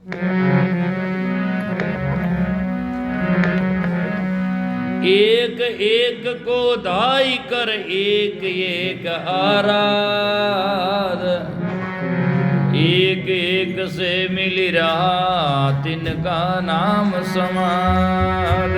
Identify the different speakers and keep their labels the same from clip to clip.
Speaker 1: एक एक को धाई कर एक एक आराध, एक एक से मिल रहा तिनका नाम समाद।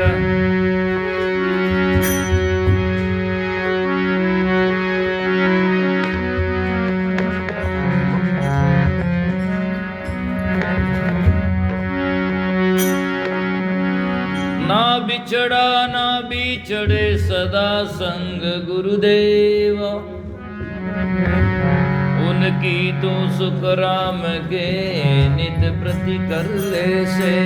Speaker 1: ना बिछड़ा ना बिछड़े सदा संग गुरुदेव, उनकी तो सुख राम के नित प्रति कर ले से।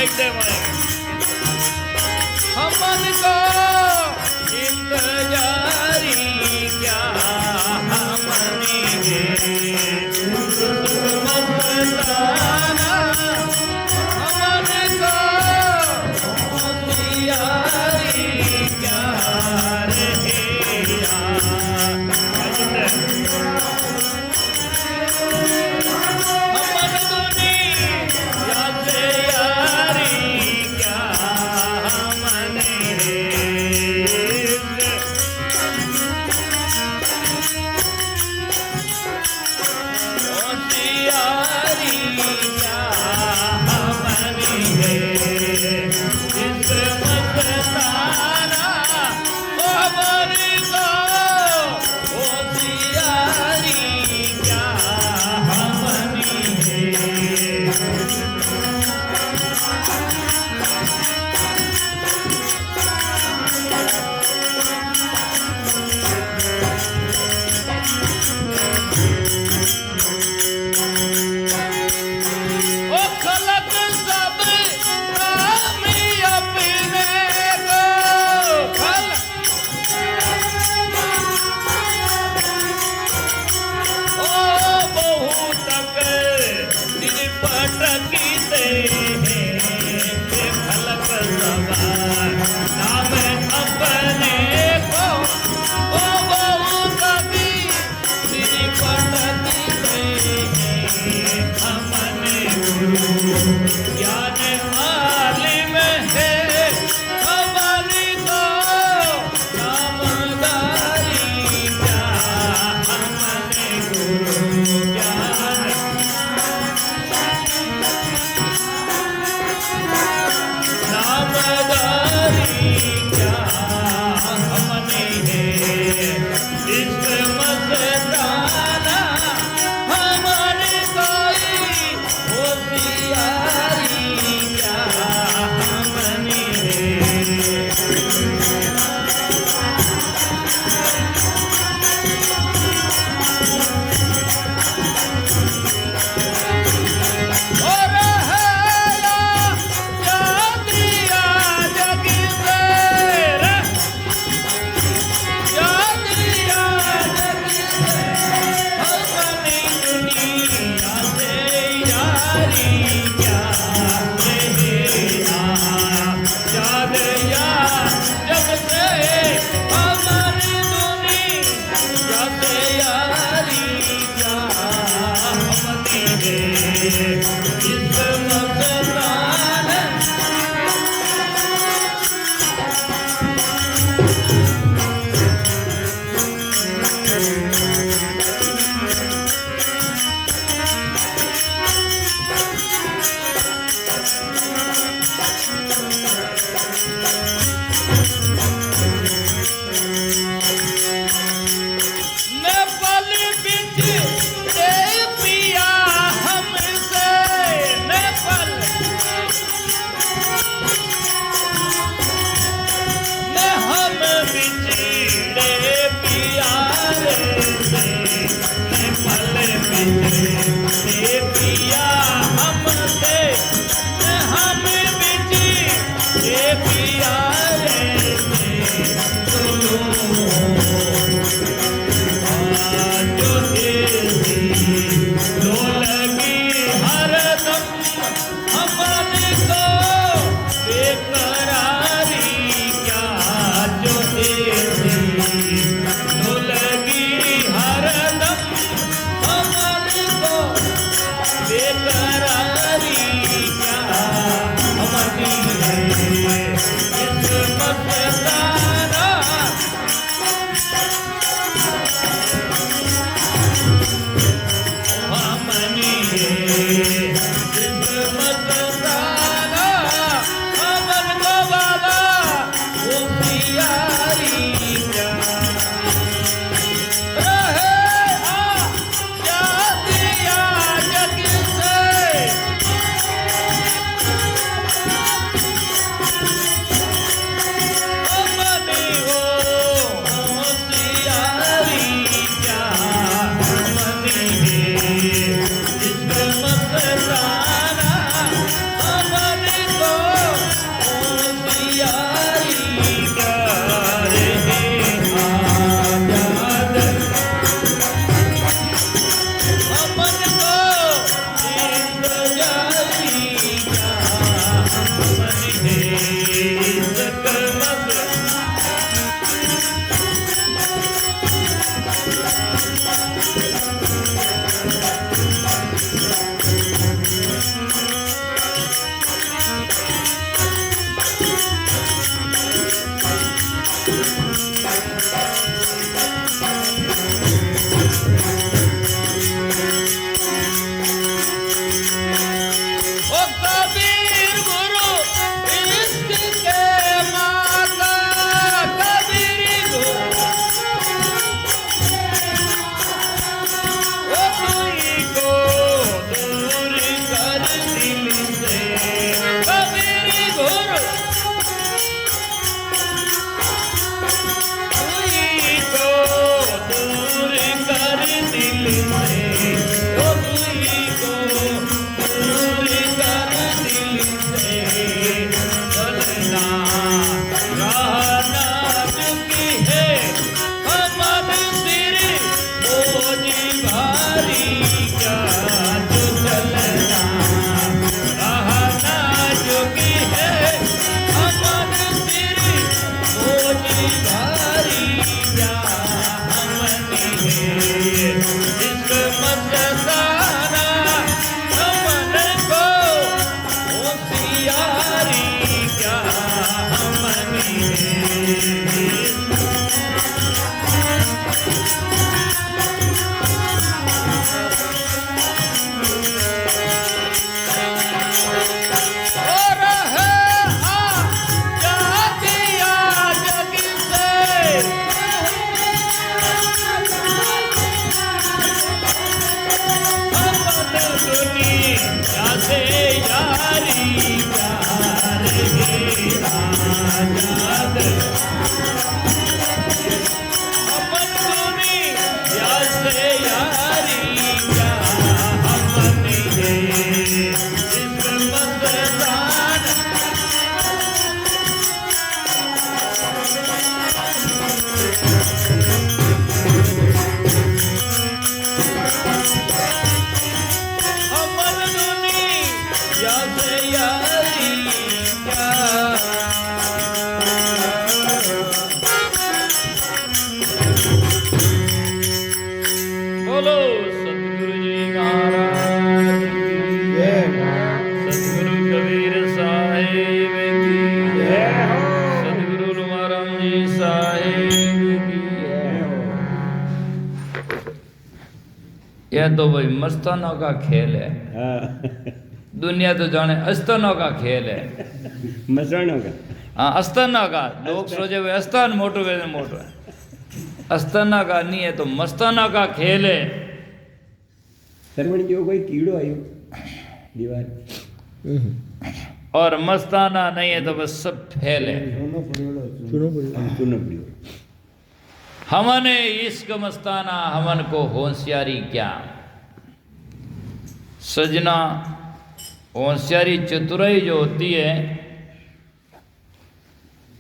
Speaker 1: मिटे माए हमन को इंतजारी क्या हमन के मस्ताना हमन को होशियारी क्या रहे हमन दुनिया से यारी यह तो भाई मस्तानों का खेल है। दुनिया तो जाने अस्तानों का खेल है।
Speaker 2: मस्तानों का,
Speaker 1: हाँ अस्ताना का। लोग सोचे हुए अस्तान मोटो वे मोटो है, अस्ताना का नहीं है, तो मस्ताना का खेल है।
Speaker 2: सरवण जो कोई कीड़ो आयो दीवार
Speaker 1: और मस्ताना नहीं है तो बस सब फेल है।
Speaker 2: सुनो
Speaker 1: हमने इश्क मस्ताना हमन को होशियारी क्या। सजना होशियारी चतुराई जो होती है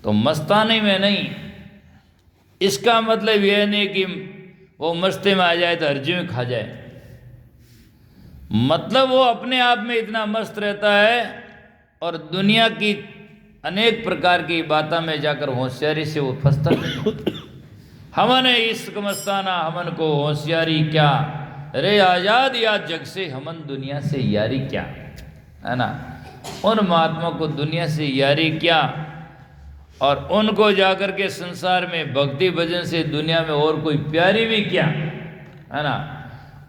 Speaker 1: तो मस्ताने में नहीं। इसका मतलब यह नहीं कि वो मस्ती में आ जाए तो हर्जी में खा जाए। मतलब वो अपने आप में इतना मस्त रहता है और दुनिया की अनेक प्रकार की बातों में जाकर होशियारी से वो फंसता नहीं। हमने इश्क मस्ताना हमन को होशियारी क्या, रे आजाद या जग से हमन दुनिया से यारी क्या, है ना। उन महात्मा को दुनिया से यारी क्या और उनको जाकर के संसार में भक्ति भजन से दुनिया में और कोई प्यारी भी क्या, है ना।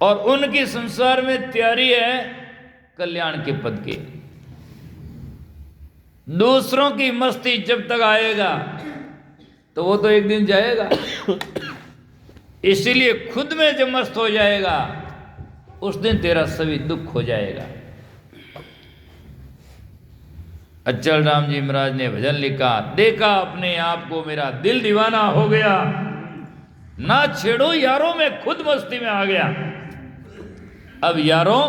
Speaker 1: और उनकी संसार में तैयारी है कल्याण के पद की। दूसरों की मस्ती जब तक आएगा तो वो तो एक दिन जाएगा। इसीलिए खुद में जब मस्त हो जाएगा उस दिन तेरा सभी दुख हो जाएगा। अचल राम जी महाराज ने भजन लिखा, देखा अपने आप को मेरा दिल दीवाना हो गया, ना छेड़ो यारों में खुद मस्ती में आ गया। अब यारों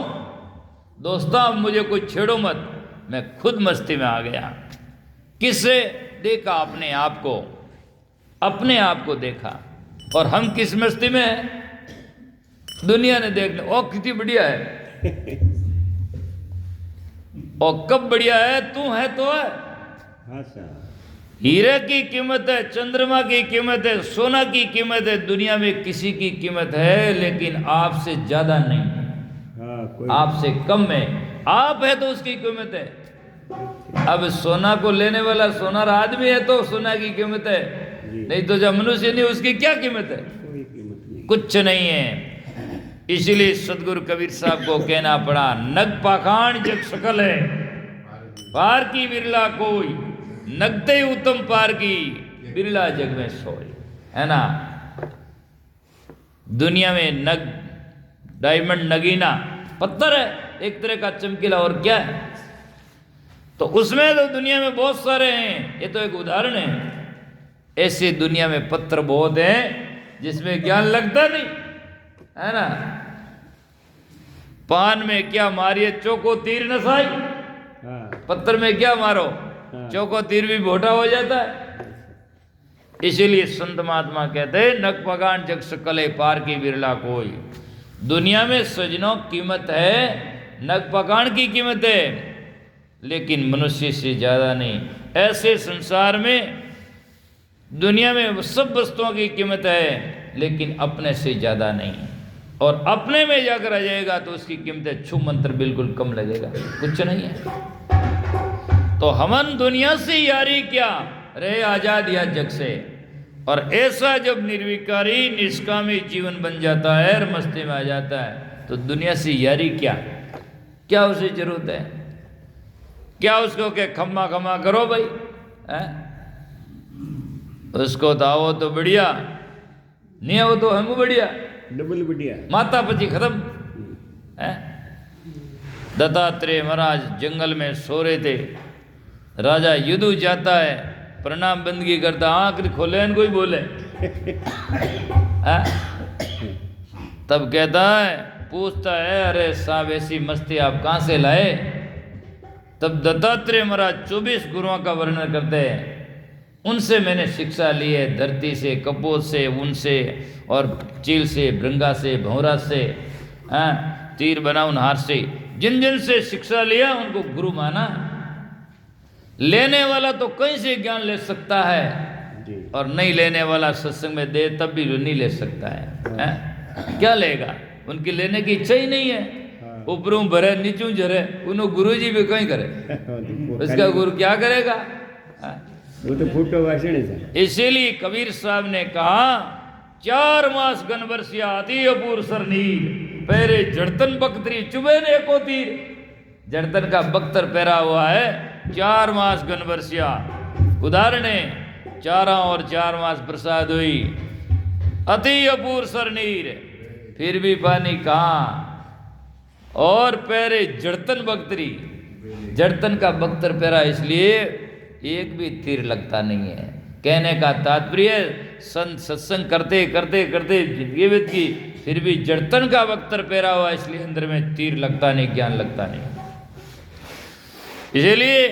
Speaker 1: दोस्तों अब मुझे कोई छेड़ो मत, मैं खुद मस्ती में आ गया। किससे देखा? अपने आप को, अपने आप को देखा। और हम किस मस्ती में हैं? दुनिया ने देखने ओ कितनी बढ़िया है, और कब बढ़िया है? तू है तो है। हीरे की कीमत है, चंद्रमा की कीमत है, सोना की कीमत है, दुनिया में किसी की कीमत है लेकिन आपसे ज्यादा नहीं है। आपसे कम है। आप है तो उसकी कीमत है। अब सोना को लेने वाला सोनार आदमी है तो सोना की कीमत है, नहीं तो जब मनुष्य नहीं उसकी क्या कीमत है?
Speaker 2: कोई कीमत नहीं।
Speaker 1: कुछ नहीं है। इसलिए सदगुरु कबीर साहब को कहना पड़ा, नग पाखाण जग सकल है, पार की बिरला कोई, नगते उत्तम पार की, बिरला जग में सोई। है ना? दुनिया में नग, डायमंड नगीना पत्थर है एक तरह का चमकीला, और क्या है? तो उसमें तो दुनिया में बहुत सारे हैं, ये तो एक उदाहरण है। ऐसे दुनिया में पत्थर बहुत हैं जिसमें ज्ञान लगता नहीं, है ना? पान में क्या मारिए चौको तीर न साई,
Speaker 2: हाँ
Speaker 1: पत्थर में क्या मारो चौको तीर भी भोटा हो जाता है। इसीलिए संत महात्मा कहते हैं, नग पगान जग सकले पार की बिरला कोई। दुनिया में सजनों कीमत है, नग पगान की कीमत है, लेकिन मनुष्य से ज्यादा नहीं। ऐसे संसार में दुनिया में सब वस्तुओं की कीमत है, लेकिन अपने से ज्यादा नहीं। और अपने में जाकर आ जाएगा तो उसकी कीमत छू मंत्र बिल्कुल कम लगेगा, कुछ नहीं है। तो हमन दुनिया से यारी क्या, रहे आजाद या जग से। और ऐसा जब निर्विकारी निष्कामी जीवन बन जाता है और मस्ती में आ जाता है, तो दुनिया से यारी क्या, क्या उसे जरूरत है? क्या उसको के खम्मा खम्मा करो भाई, है? उसको तो आओ तो बढ़िया, नहीं आओ तो हम बढ़िया,
Speaker 2: डबल बढ़िया।
Speaker 1: माता पति खत्म है। दत्तात्रेय महाराज जंगल में सो रहे थे, राजा युदु जाता है, प्रणाम बंदगी करता, आंख खोले न कोई बोले तब कहता है, पूछता है, अरे साहब ऐसी मस्ती आप कहाँ से लाए? तब दत्तात्रेय महाराज 24 गुरुओं का वर्णन करते हैं, उनसे मैंने शिक्षा ली है, धरती से, कपोत से, उनसे, और चील से, भृंगा से, भौरा से, तीर बनाउन हार से, जिन जिन से शिक्षा लिया उनको गुरु माना। लेने वाला तो कहीं से ज्ञान ले सकता है
Speaker 2: जी।
Speaker 1: और नहीं लेने वाला सत्संग में दे तब भी नहीं ले सकता है? क्या लेगा? उनकी लेने की इच्छा ही नहीं है। ऊपरों भरे नीचों झरे, उन्होंने गुरु जी भी कहीं करे, उसका गुरु क्या करेगा?
Speaker 2: वो तो फोटो भाषण है।
Speaker 1: इसीलिए कबीर साहब ने कहा, 4 मास गन बरसिया अति अपूर सर नीर, पैरे जड़तन बख्तरी चुबे ने को तीर। जड़तन का बख्तर पैरा हुआ है, 4 मास गन बरसिया। उदाहरण है, 4 और 4 मास बरसात हुई, अति अपूर सर नीर, फिर भी पानी कहाँ? और पैरे जड़तन बख्तरी, जड़तन का बख्तर पैरा, इसलिए एक भी तीर लगता नहीं है। कहने का तात्पर्य, संत सत्संग करते करते करते जिंदगी बीत की, फिर भी जड़तन का बख्तर पैरा हुआ, इसलिए अंदर में तीर लगता नहीं, ज्ञान लगता नहीं। इसलिए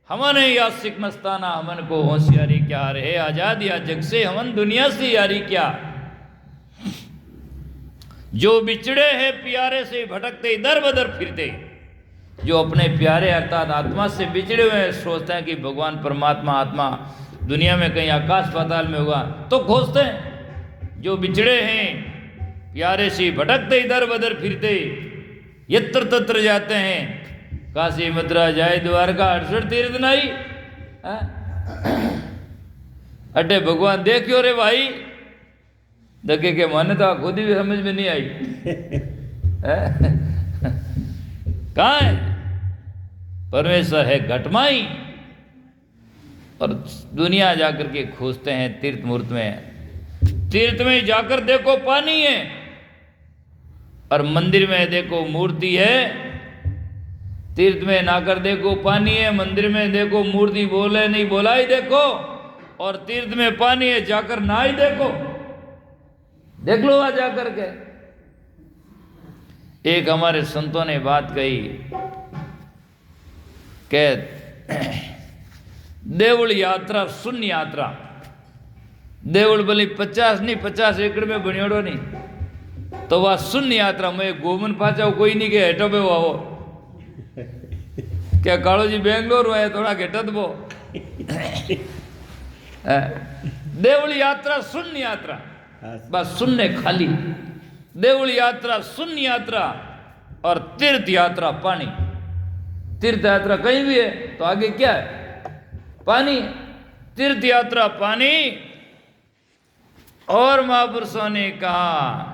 Speaker 1: हमन यासिक मस्ताना, हमन को होशियारी क्या, रहे आजाद या जग से, हमन दुनिया से यारी क्या। जो बिछड़े हैं प्यारे से भटकते इधर बदर फिरते, जो अपने प्यारे अर्थात आत्मा से बिछड़े हुए हैं, सोचते हैं कि भगवान परमात्मा आत्मा दुनिया में कहीं आकाश पाताल में होगा, तो खोजते हैं। जो बिछड़े हैं प्यारे से भटकते इधर बदर फिरते, यत्र तत्र जाते हैं, काशी मथुरा जाए द्वारका 68 तीर्थ नहीं, अटे भगवान देखियो रे भाई, देखे के मन तो खुद ही समझ में नहीं आई। कहाँ है? परमेश्वर है घटमाई। और दुनिया जाकर के खोजते हैं तीर्थ मूर्त में। तीर्थ में जाकर देखो पानी है, और मंदिर में देखो मूर्ति है। तीर्थ में नाकर देखो पानी है, मंदिर में देखो मूर्ति, बोले नहीं बोला ही देखो, और तीर्थ में पानी है, जाकर ना ही देखो, देख लो वहां जाकर के। एक हमारे संतों ने बात कही कि देवल यात्रा शून्य यात्रा, देवल भले 50 नहीं 50 एकड़ में बनियोड़ो नहीं, तो वह शून्य यात्रा में गोमन पाचा कोई नहीं के हेठो पे वो क्या कालो जी बेंगलोर हुआ है थोड़ा घेटत वो। देवल यात्रा शून्य यात्रा, बस शून्य खाली। देवल यात्रा शून्य यात्रा, और तीर्थ यात्रा पानी। तीर्थ यात्रा कहीं भी है तो आगे क्या है? पानी। तीर्थ यात्रा पानी, और महापुरुषों ने कहा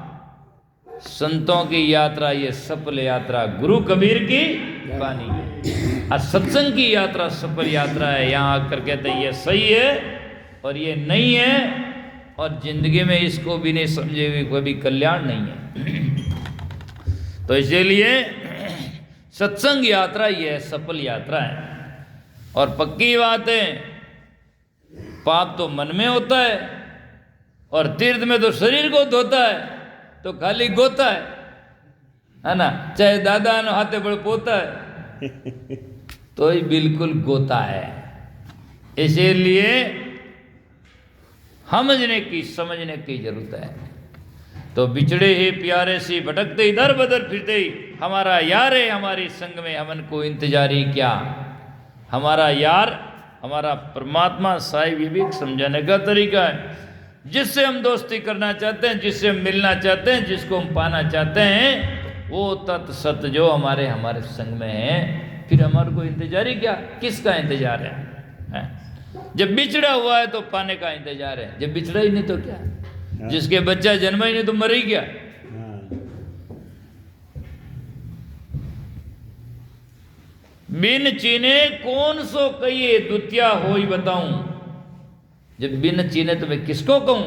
Speaker 1: संतों की यात्रा ये सफल यात्रा गुरु कबीर की वाणी है, और सत्संग की यात्रा सफल यात्रा है। यहाँ आकर कहते हैं ये सही है और ये नहीं है, और जिंदगी में इसको भी नहीं समझे हुए कभी कल्याण नहीं है। तो इसीलिए सत्संग यात्रा ये सफल यात्रा है। और पक्की बात है, पाप तो मन में होता है, और तीर्थ में तो शरीर को धोता है, तो खाली गोता है ना, चाहे दादा न हाथे बड़ पोता है तो ही बिल्कुल गोता है। इसीलिए समझने की जरूरत है। तो बिछड़े ही प्यारे से भटकते इधर बदर फिरते ही, हमारा यार है हमारे संग में हमन को इंतजारी क्या। हमारा यार हमारा परमात्मा साईं विवेक समझाने का तरीका है। जिससे हम दोस्ती करना चाहते हैं, जिससे हम मिलना चाहते हैं, जिसको हम पाना चाहते हैं, वो तत् सत जो हमारे संग में है, फिर हमारे को इंतजारी क्या, किसका इंतजार है? जब बिछड़ा हुआ है तो पाने का इंतजार है, जब बिछड़ा ही नहीं तो क्या, जिसके बच्चा जन्मा ही नहीं तो मर ही क्या। बिन चीने कौन सो कहिए द्वितीय होई बताऊं। जब बिन चीने तो मैं किसको कहूं,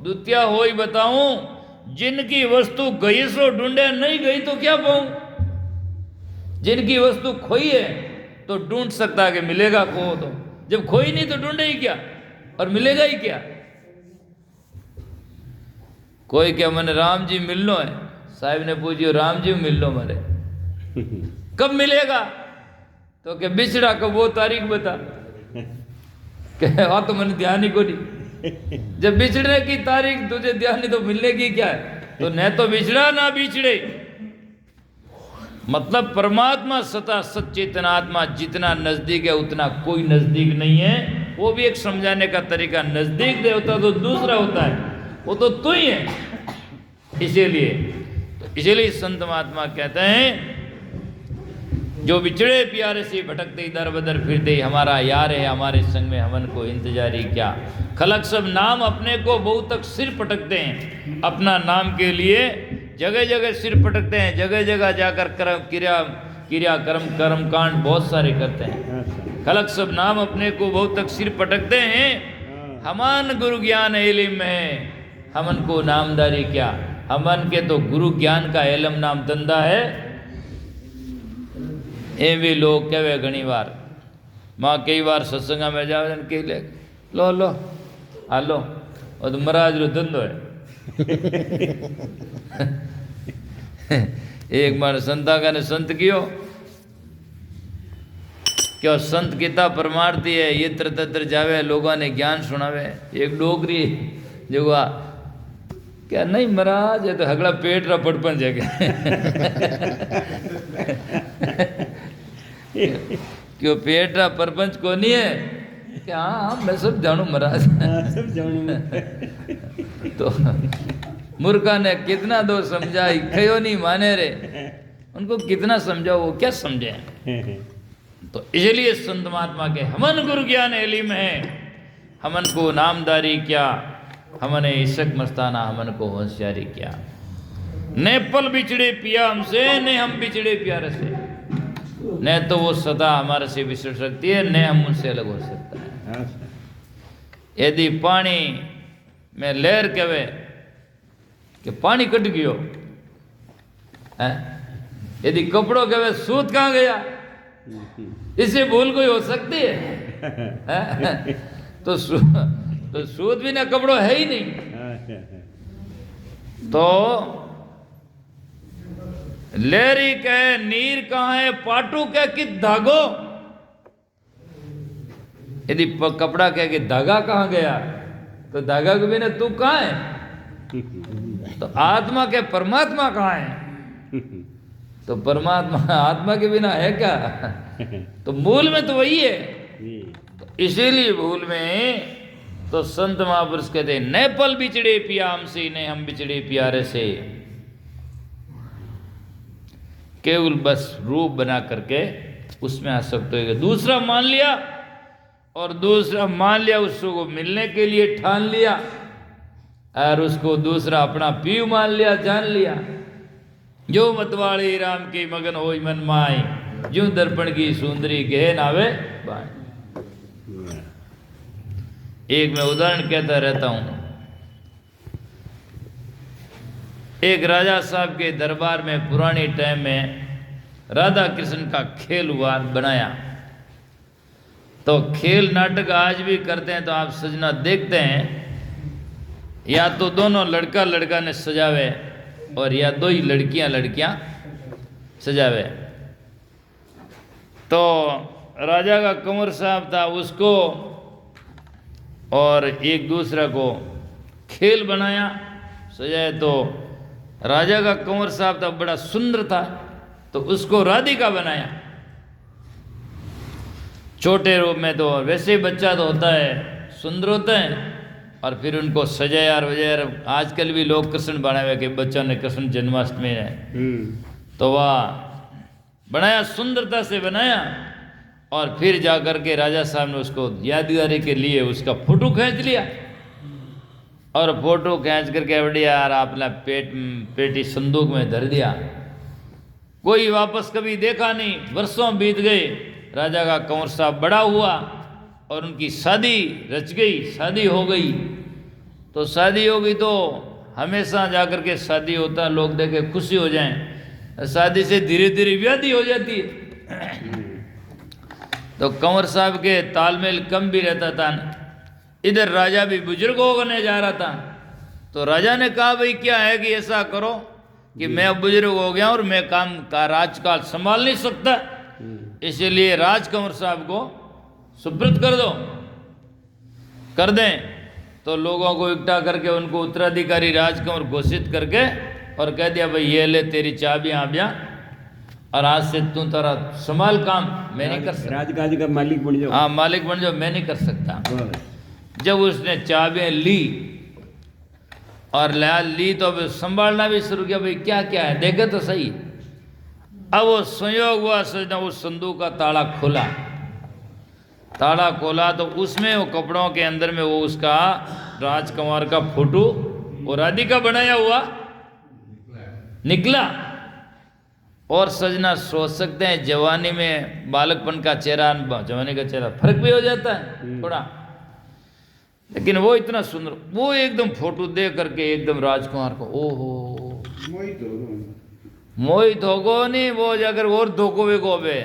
Speaker 1: द्वितीय होई बताऊं। जिनकी वस्तु गई सो ढूंढे, नहीं गई तो क्या पाऊं। जिनकी वस्तु खोई है तो ढूंढ सकता है कि मिलेगा खो, तो जब खोई नहीं तो ढूंढे ही क्या और मिलेगा ही क्या। कोई क्या मैंने राम जी मिलनो है, साहब ने पूछियो राम जी मिलनो मारे कब मिलेगा, तो क्या बिछड़ा कब वो तारीख बता। तो मैंने ध्यान ही को नहीं। जब बिछड़ने की तारीख तुझे ध्यान नहीं तो मिलने की क्या है। तो न तो बिछड़ा ना बिछड़े, मतलब परमात्मा सता सच्चेतन आत्मा जितना नजदीक है उतना कोई नजदीक नहीं है। वो भी एक समझाने का तरीका, नजदीक देवता तो दूसरा होता है, वो तो तू ही है। इसीलिए संत महात्मा कहते हैं जो बिछड़े प्यारे से भटकते इधर बदर फिरते, हमारा यार है हमारे संग में हमन को इंतजारी क्या। खलक सब नाम अपने को बहुत तक सिर पटकते हैं, अपना नाम के लिए जगह जगह सिर पटकते हैं, जगह जगह जाकर कर्म कांड बहुत सारे करते हैं। खलक सब नाम अपने को बहुत तक सिर पटकते हैं, हमान गुरु ज्ञान इल्म है हमन को नामदारी क्या। हमन के तो गुरु ज्ञान का इल्म नाम धंधा है। ए भी लोग कहे घनी बार माँ कई बार सत्संगा में जावे कही ले लो हालो और तो महाराज रो धंधो है। एक बार संता का ने संत कियो क्या संत किता परमार्थी है, ये तत्र जावे लोगों ने ज्ञान सुनावे। एक डोगरी जो क्या नहीं महाराज ये तो हगड़ा पेट रा पड़पन जगह क्यों पेट रा परपंच को नहीं है क्या। हाँ मैं सब जानू महाराज
Speaker 2: सब जानू।
Speaker 1: तो मूर्खा ने कितना दो समझाई, कहो नहीं माने रे, उनको कितना समझाओ वो क्या समझे। तो इसलिए संत महात्मा के हमन गुरु ज्ञान इल्म है, हमन को नामदारी क्या, हमने इसक मस्ताना हमन को होशियारी क्या। ने पल बिछड़े पिया हमसे, ने हम बिछड़े प्यारे से। न तो वो सदा हमारे से विसर सकती है, न हम उनसे अलग हो सकता है। यदि पानी में लहर कहे कि पानी कट गयो, यदि कपड़ों कहे सूत कहाँ गया, इससे भूल कोई हो सकती है। तो सूत भी ना कपड़ों है ही नहीं। तो लेरी कहे नीर कहाँ है, पाटू कह कि धागो। यदि कपड़ा कह कि धागा कहाँ गया, तो धागा के बिना तू कहाँ है। तो आत्मा के परमात्मा कहाँ है, तो परमात्मा आत्मा के बिना है क्या। तो मूल में तो वही है। तो इसीलिए भूल में तो संत महापुरुष कहते हैं न पल बिछड़े पिया हमसे, ने हम बिछड़े प्यारे से। केवल बस रूप बना करके उसमें आसक्त हो गए। दूसरा मान लिया और दूसरा मान लिया, उसको मिलने के लिए ठान लिया, और उसको दूसरा अपना पीव मान लिया, जान लिया। जो मतवाली राम की मगन होई मन माई, जो दर्पण की सुंदरी कहे नावे बाई। एक मैं उदाहरण कहता रहता हूं। एक राजा साहब के दरबार में पुरानी टाइम में राधा कृष्ण का खेल हुआ, बनाया। तो खेल नाटक आज भी करते हैं, तो आप सजना देखते हैं, या तो दोनों लड़का लड़का ने सजावे, और या दो ही लड़कियां सजावे। तो राजा का कंवर साहब था, उसको और एक दूसरा को खेल बनाया, सजाया। तो राजा का कंवर साहब था, बड़ा सुंदर था, तो उसको राधिका बनाया छोटे रूप में। तो वैसे ही बच्चा तो होता है, सुंदर होता है, और फिर उनको सजाया और वजह। आजकल भी लोग कृष्ण बनावे कि बच्चा ने कृष्ण जन्माष्टमी है, तो वह बनाया, सुंदरता से बनाया। और फिर जा कर के राजा साहब ने उसको यादगारी के लिए उसका फोटो खींच लिया, और फोटो खींच करके बढ़िया यार अपना पेटी संदूक में धर दिया। कोई वापस कभी देखा नहीं। वर्षों बीत गए, राजा का कंवर साहब बड़ा हुआ, और उनकी शादी रच गई, शादी हो गई। तो शादी हो गई तो हमेशा जाकर के शादी होता, लोग देखे खुशी हो जाएं। शादी से धीरे धीरे व्याधि हो जाती है। तो कंवर साहब के तालमेल कम भी रहता था। इधर राजा भी बुजुर्ग होने जा रहा था। तो राजा ने कहा भाई क्या है कि ऐसा करो कि मैं अब बुजुर्ग हो गया और मैं काम का राजकाल संभाल नहीं सकता, इसलिए राज कंवर साहब को सुपुर्द कर दो, कर दें। तो लोगों को इकट्ठा करके उनको उत्तराधिकारी राजकुंवर घोषित करके और कह दिया भाई ये ले तेरी चाबियां आबियां, और आज से तू तेरा संभाल काम, मैं नहीं कर सकता।
Speaker 2: राजकाज का मालिक बन जाओ।
Speaker 1: हाँ मालिक बन जाओ, मैं नहीं कर सकता। जब उसने चाबियां ली और ली तो अब संभालना भी शुरू किया, भाई क्या क्या है देखे तो सही। अब वो संयोग हुआ सजना, उस संदूक का ताला खोला, ताला खोला तो उसमें वो कपड़ों के अंदर में वो उसका राजकुमार का फोटो और राधिका बनाया हुआ निकला। और सजना सोच सकते हैं जवानी में बालकपन का चेहरा, जवानी का चेहरा फर्क भी हो जाता है थोड़ा, लेकिन वो इतना सुंदर, वो एकदम फोटो दे करके एकदम राजकुमार को ओहो मोहित होगो नहीं, वो जाकर और धोकोवे को बे।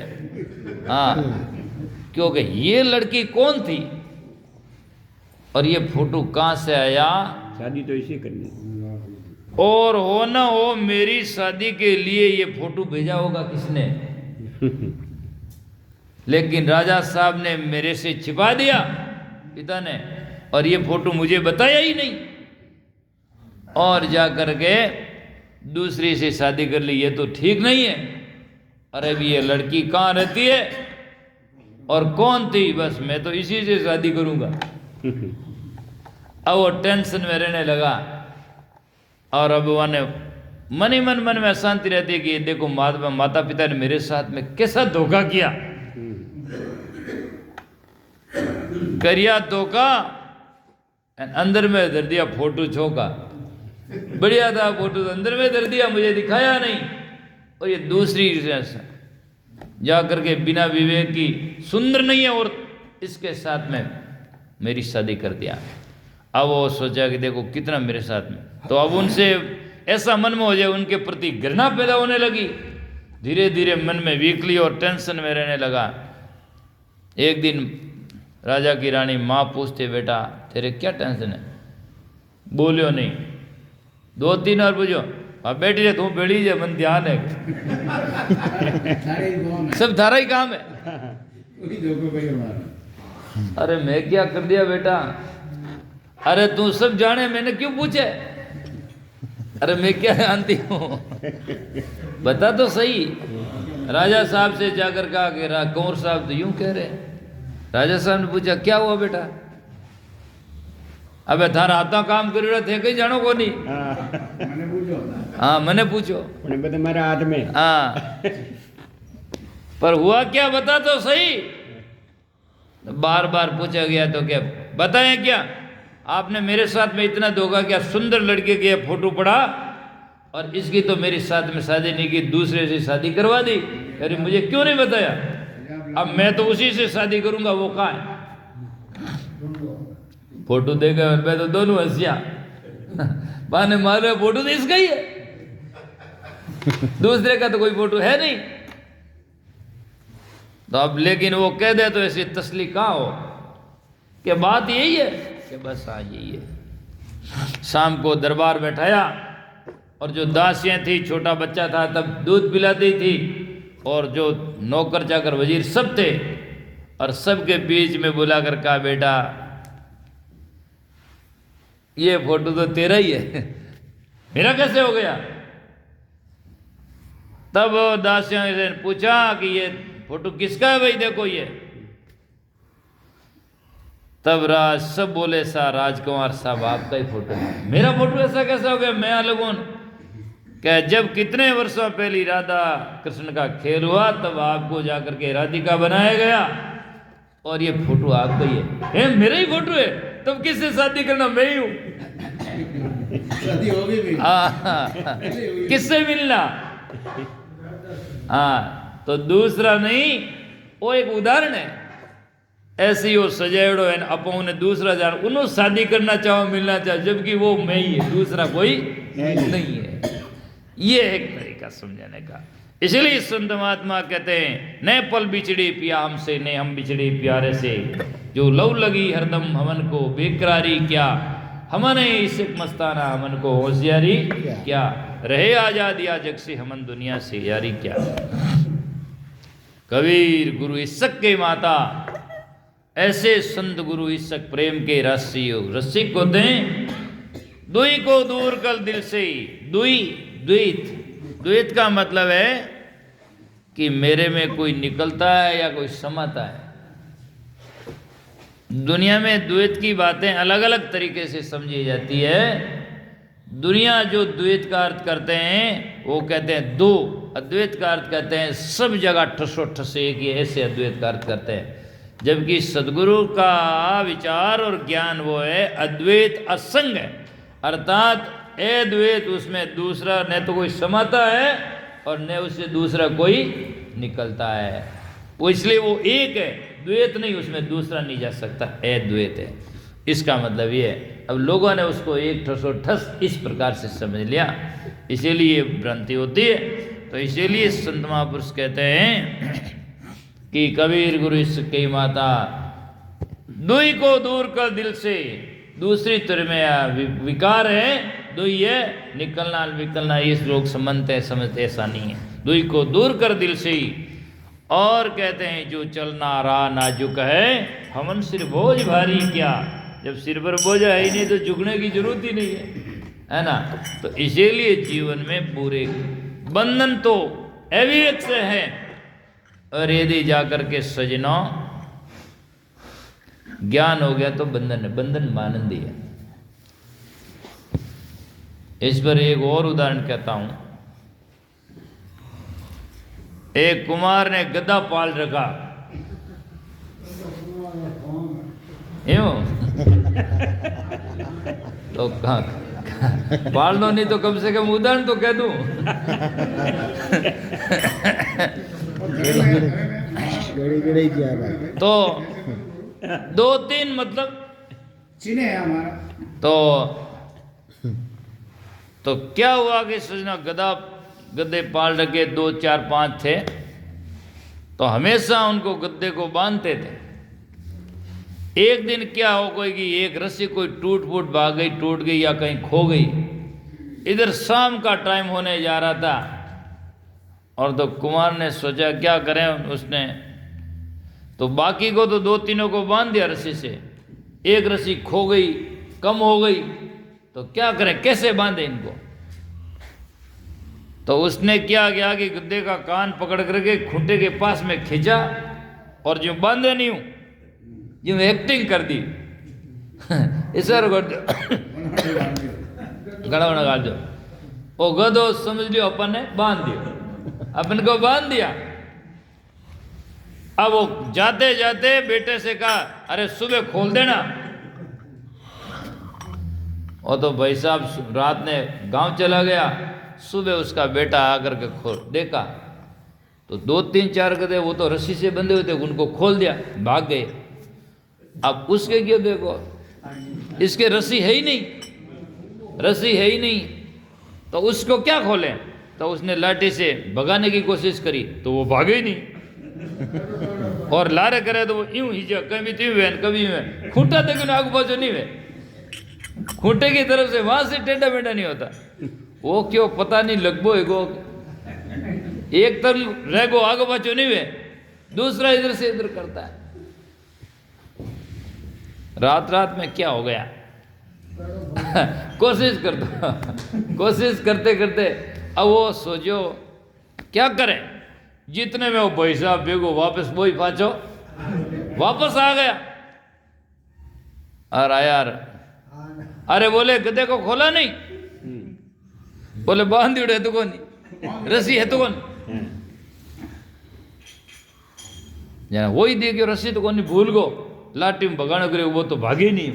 Speaker 1: हाँ, क्योंकि ये लड़की कौन थी और ये फोटो कहाँ से आया,
Speaker 2: शादी तो इसी करनी,
Speaker 1: और हो ना हो मेरी शादी के लिए ये फोटो भेजा होगा किसने। लेकिन राजा साहब ने मेरे से छिपा दिया पिता ने, और ये फोटो मुझे बताया ही नहीं, और जा करके दूसरी से शादी कर ली। ये तो ठीक नहीं है। अरे भी ये लड़की कहाँ रहती है और कौन थी, बस मैं तो इसी से शादी करूंगा। अब वो टेंशन में रहने लगा, और अब वह मन ही मन में अशांति रहती है कि देखो माता पिता ने मेरे साथ में कैसा धोखा किया, करिया धोखा, अंदर में धर दिया फोटो छोका, बढ़िया था फोटो, अंदर में धर दिया, मुझे दिखाया नहीं। और ये दूसरी जा करके बिना विवेक की, सुंदर नहीं है और इसके साथ में मेरी शादी कर दिया। अब वो सोचा कि देखो कितना मेरे साथ में, तो अब उनसे ऐसा मन में हो जाए, उनके प्रति घृणा पैदा होने लगी, धीरे धीरे मन में वीकली और टेंशन में रहने लगा। एक दिन राजा की रानी माँ पूछते बेटा तेरे क्या टेंशन है, बोलियो नहीं, 2-3 बार पूछो, अब बैठी रहे तू बेड़ी जे मन ध्यान है, सब थारा ही काम है। अरे मैं क्या कर दिया बेटा, अरे तू सब जाने मैंने क्यों पूछे, अरे मैं क्या जानती हूँ, बता तो सही। राजा साहब से जाकर कहा कि कंवर साहब तो यूं कह रहे। राजा साहब ने पूछा क्या हुआ बेटा, अबे थारा हाथा काम कर रहे थे कहीं जानो को नहीं, हाँ मैंने पूछो,
Speaker 2: तुम्हारे हाथ में,
Speaker 1: हाँ पर हुआ क्या बता तो सही। बार बार पूछा गया तो क्या बताएं क्या, आपने मेरे साथ में इतना धोखा किया, सुंदर लड़के के फोटो पड़ा और इसकी तो मेरे साथ में शादी नहीं की, दूसरे से शादी करवा दी। अरे मुझे क्यों नहीं बताया, अब मैं तो उसी से शादी करूंगा, वो कहाँ है? फोटो देखा मैं तो दोनों हंसिया बहाने मार रहे, फोटो तो इसका ही है, दूसरे का तो कोई फोटो है नहीं। तो अब लेकिन वो कह दे तो ऐसी तसली कहाँ हो कि बात यही है कि बस हाँ यही है। शाम को दरबार बैठाया और जो दासियां थी, छोटा बच्चा था तब दूध पिलाती थी, और जो नौकर चाकर वजीर सब थे, और सबके बीच में बुलाकर कहा बेटा ये फोटो तो तेरा ही है, मेरा कैसे हो गया? तब दासियों ने पूछा कि ये फोटो किसका है भाई, देखो ये। तब राज सब बोले सा राजकुमार साहब आपका ही फोटो है। मेरा फोटो ऐसा कैसा हो गया? मैं अलग हूं क्या? जब कितने वर्षों पहले राधा कृष्ण का खेल हुआ तब आपको जाकर के राधिका बनाया गया, और ये फोटो आपका ही है। मेरा ही फोटो है, तब किससे शादी करना? मैं ही हूं।
Speaker 3: शादी होगी भी,
Speaker 1: किससे मिलना? हाँ, तो दूसरा नहीं, वो एक उदाहरण है। ऐसी हो सजाएड़ो है अपो ने दूसरा जान, उन्होंने शादी करना चाहो, मिलना चाहो, जबकि वो मैं ही है, दूसरा कोई नहीं है। ये एक तरीका समझाने का। इसलिए संत महात्मा कहते हैं न पल बिछड़ी पिया हमसे, ने हम बिछड़ी प्यारे से, जो लव लगी हरदम हमन को बेकरारी क्या, हमने इश्क मस्ताना हमन को होशियारी क्या, रहे आजाद या जग से हमन दुनिया से यारी क्या। कबीर गुरु इश्क के माता, ऐसे संत गुरु इश्क प्रेम के रसिक होते हैं। दुई को दूर कर दिल से, दुई द्वैत, द्वैत का मतलब है कि मेरे में कोई निकलता है या कोई समाता है। दुनिया में द्वैत की बातें अलग अलग तरीके से समझी जाती है। दुनिया जो द्वैत का अर्थ करते हैं वो कहते हैं दो, अद्वैत का अर्थ कहते हैं सब जगह ठसो ठस एक ही, ऐसे अद्वैत का अर्थ करते हैं। जबकि सदगुरु का विचार और ज्ञान वो है अद्वैत असंग है, अर्थात अद्वैत उसमें दूसरा न तो कोई समाता है और न उससे दूसरा कोई निकलता है, वो इसलिए वो एक है, द्वैत नहीं, उसमें दूसरा नहीं जा सकता, अद्वैत है। इसका मतलब ये है। अब लोगों ने उसको एक ठसो ठस इस प्रकार से समझ लिया, इसीलिए भ्रांति होती है। तो इसीलिए संत महापुरुष कहते हैं कि कबीर गुरु इसकी माता, दुई को दूर कर दिल से, दूसरी तरह में विकार है, दुई है निकलना विकलना, इस लोग समझते हैं, समझते ऐसा नहीं है। दुई को दूर कर दिल से ही। और कहते हैं जो चलना रहा नाजुक है, हमन सिर बोझ भारी क्या, जब सिर पर बोझ है ही नहीं तो झुकने की जरूरत ही नहीं है ना। तो इसीलिए जीवन में बुरे बंधन तो अविवेक से है, और यदि जाकर के सजना ज्ञान हो गया तो बंधन है, बंधन मानंदी है। इस पर एक और उदाहरण कहता हूं। एक कुमार ने गधा पाल रखा, यूं तो पाल दो, नहीं तो कम से कम उदाहरण तो कह दूं। तो दो तीन मतलब
Speaker 3: चिन्ह है हमारा।
Speaker 1: तो क्या हुआ कि सजना गद्दे पाल रखे, 2 4 5 थे, तो हमेशा उनको गद्दे को बांधते थे। एक दिन क्या हो गई कि एक रस्सी कोई टूट फूट भाग गई, टूट गई या कहीं खो गई। इधर शाम का टाइम होने जा रहा था, और तो कुमार ने सोचा क्या करें। उसने तो बाकी को तो 2-3 को बांध दिया रस्सी से, एक रस्सी खो गई, कम हो गई, तो क्या करें, कैसे बांधे इनको। तो उसने क्या किया कि गद्दे का कान पकड़ करके खूंटे के पास में खींचा, और जो बांधे नहीं हूं जो एक्टिंग कर दी इधर कर दो गड़ा गाड़ दो, वो गधो समझ लियो अपन ने बांध दियो, अपन को बांध दिया। अब वो जाते जाते बेटे से कहा, अरे सुबह खोल देना। और तो भाई साहब रात ने गांव चला गया, सुबह उसका बेटा आकर के खोल देखा तो 2-3-4 गधे वो तो रस्सी से बंधे हुए थे, उनको खोल दिया, भाग गए। अब उसके क्यों देखो, इसके रस्सी है ही नहीं, रस्सी है ही नहीं, तो उसको क्या खोलें। तो उसने लाठी से भगाने की कोशिश करी तो वो भागे ही नहीं, और लारे करे तो वो यूं ही जा, कभी तीन वे कभी यूं खूंटा देखो ना आगू बाजू नहीं वे, खूंटे की तरफ से वहां से टेढ़ा मेढ़ा नहीं होता। वो क्यों पता नहीं लगभो एगो एक तरफ रह गो आगो बाजू नहीं वे, दूसरा इधर से इधर करता है। रात रात में क्या हो गया कोशिश करते करते अब वो सोचो क्या करें, जितने में वो भाई साहब बेगो वापस वही पाचो वापस आ गया। अरे यार, अरे बोले गधे को खोला नहीं, बोले बांध है तो कौन, रस्सी है तो कौन, जाना वही देखियो रस्सी तो कौन भूल गो, लाठी में भगाना करे वो तो भागे नहीं।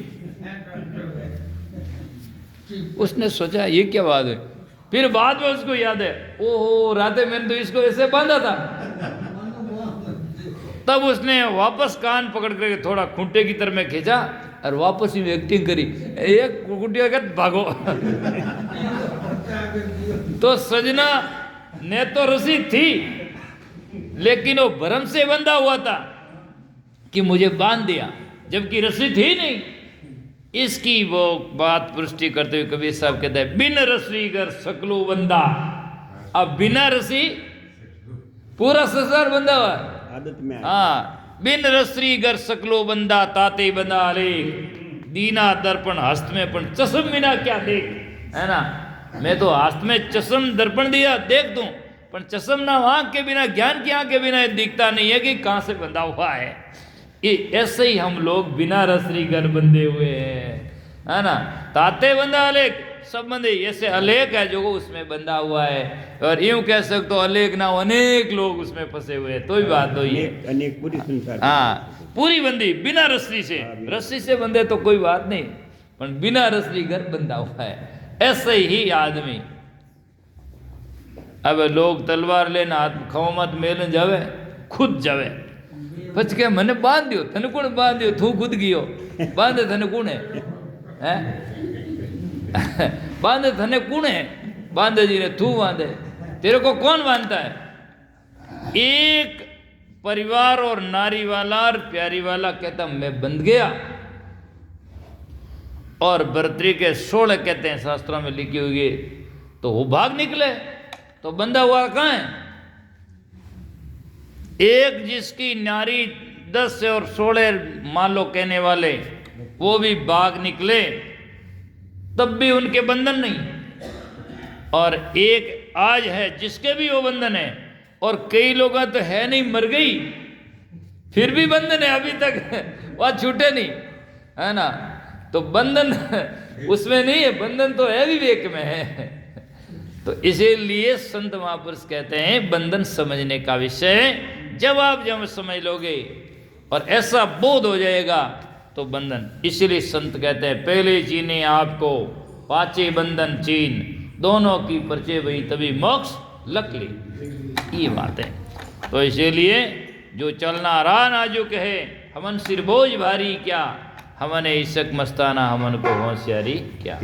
Speaker 1: उसने सोचा ये क्या बात है, फिर बाद में उसको याद है, ओहो राते मैंने तो इसको ऐसे बांधा था। तब उसने वापस कान पकड़ करके थोड़ा खूंटे की तरफ में खींचा और वापस ही एक्टिंग करी, एक खूंटे का भागो। तो सजना ने तो रस्सी थी लेकिन वो भरम से बंधा हुआ था कि मुझे बांध दिया, जबकि रस्सी थी नहीं। इसकी वो बात पुष्टि करते हुए कबीर साहब कहते हैं, बिन रस्सी कर सकलो बंदा। अब बिना रस्सी पूरा संसार बंधा हुआ है,
Speaker 2: आदत में
Speaker 1: हाँ। बिन रस्सी कर सकलो बंदा ताते बंदा आलेख, दीना दर्पण हस्त में पण चश्म बिना क्या देख, है ना। मैं तो हस्त में चश्म दर्पण दिया देख दूं, पर चश्म ना आंख के बिना, ज्ञान की आंख के बिना दिखता नहीं है कि कहां से बंधा हुआ है। ये ऐसे ही हम लोग बिना रस्सी घर बंधे हुए हैं, है ना। ताते बंधा अलेख, सब बंधे, ऐसे अलेख है जो उसमें बंधा हुआ है। और यूं कह सकते हो अलेख ना अनेक लोग उसमें फंसे हुए हैं, तो ही बात हो ये,
Speaker 2: अनेक पूरी संसार,
Speaker 1: हाँ पूरी बंदी बिना रस्सी से। रस्सी से बंधे तो कोई बात नहीं, पर बिना रस्सी घर बंधा हुआ है। ऐसे ही आदमी, अब लोग तलवार लेना हाथ खो मत मेलन जावे, खुद जावे बच के मैंने बांध दियो, तने कौन बांध दियो, तू खुद गियो बांधे तने कौन है, बांधे तने कौन है, बांधे जी ने तू बांधे, तेरे को कौन बांधता है। एक परिवार और नारी वाला और प्यारी वाला कहता मैं बंध गया, और बर्तरी के 16 कहते हैं शास्त्रों में लिखी हुई है, तो वो भाग निकले, तो बंधा हुआ कहां है। एक जिसकी नारी 10 और 16 मान लो कहने वाले, वो भी भाग निकले, तब भी उनके बंधन नहीं। और एक आज है जिसके भी वो बंधन है, और कई लोग तो है नहीं, मर गई फिर भी बंधन है अभी तक, वह छूटे नहीं, है ना। तो बंधन उसमें नहीं है, बंधन तो है विवेक में है। तो इसीलिए संत महापुरुष कहते हैं बंधन समझने का विषय जब आप समझ लोगे और ऐसा बोध हो जाएगा तो बंधन। इसलिए संत कहते हैं पहले चीने आपको पाचे बंधन चीन, दोनों की परिचय वही तभी मोक्ष लक ली, ये बात है। तो इसीलिए जो चलना रहा नाजुक है, हमन सिर बोझ भारी क्या, हमने इसक मस्ताना हमन को होशियारी क्या।